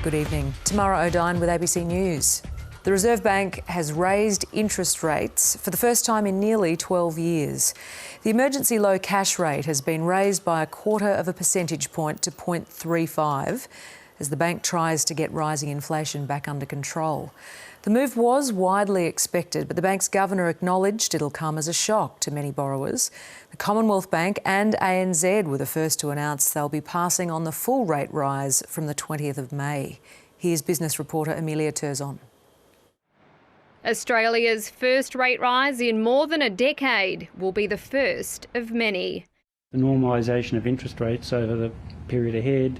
Good evening. Tamara O'Dine with ABC News. The Reserve Bank has raised interest rates for the first time in nearly 12 years. The emergency low cash rate has been raised by 1/4 percentage point to 0.35 as the bank tries to get rising inflation back under control. The move was widely expected, but the bank's governor acknowledged it'll come as a shock to many borrowers. The Commonwealth Bank and ANZ were the first to announce they'll be passing on the full rate rise from the 20th of May. Here's business reporter Emilia Terzon. Australia's first rate rise in more than a decade will be the first of many. The normalisation of interest rates over the period ahead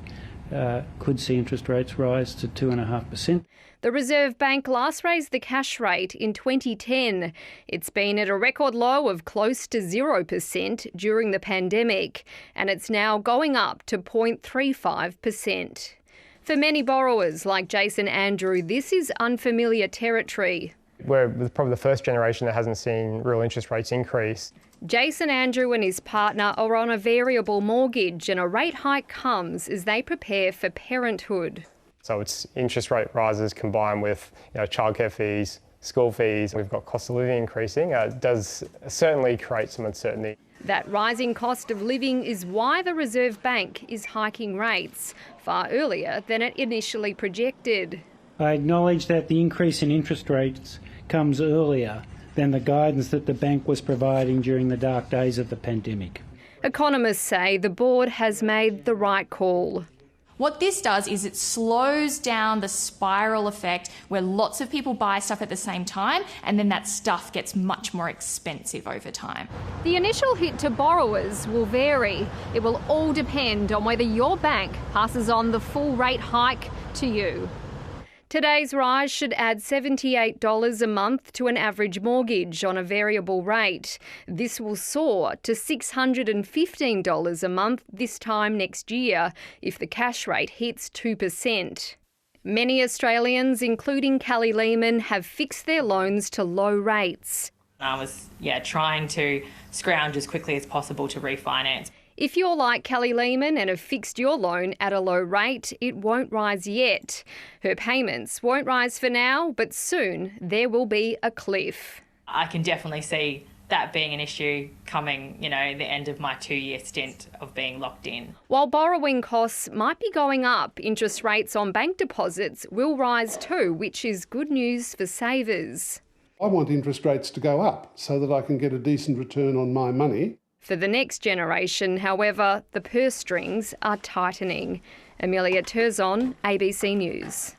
could see interest rates rise to 2.5%. The Reserve Bank last raised the cash rate in 2010. It's been at a record low of close to 0% during the pandemic, and it's now going up to 0.35%. For many borrowers like Jason Andrew, this is unfamiliar territory. We're probably the first generation that hasn't seen real interest rates increase. Jason Andrew and his partner are on a variable mortgage, and a rate hike comes as they prepare for parenthood. So it's interest rate rises combined with childcare fees, school fees. We've got cost of living increasing. It does certainly create some uncertainty. That rising cost of living is why the Reserve Bank is hiking rates far earlier than it initially projected. I acknowledge that the increase in interest rates comes earlier than the guidance that the bank was providing during the dark days of the pandemic. Economists say the board has made the right call. What this does is it slows down the spiral effect where lots of people buy stuff at the same time and then that stuff gets much more expensive over time. The initial hit to borrowers will vary. It will all depend on whether your bank passes on the full rate hike to you. Today's rise should add $78 a month to an average mortgage on a variable rate. This will soar to $615 a month this time next year if the cash rate hits 2%. Many Australians, including Kelly Lehman, have fixed their loans to low rates. I was trying to scrounge as quickly as possible to refinance. If you're like Kelly Lehman and have fixed your loan at a low rate, it won't rise yet. Her payments won't rise for now, but soon there will be a cliff. I can definitely see that being an issue coming, the end of my 2-year stint of being locked in. While borrowing costs might be going up, interest rates on bank deposits will rise too, which is good news for savers. I want interest rates to go up so that I can get a decent return on my money. For the next generation, however, the purse strings are tightening. Emilia Terzon, ABC News.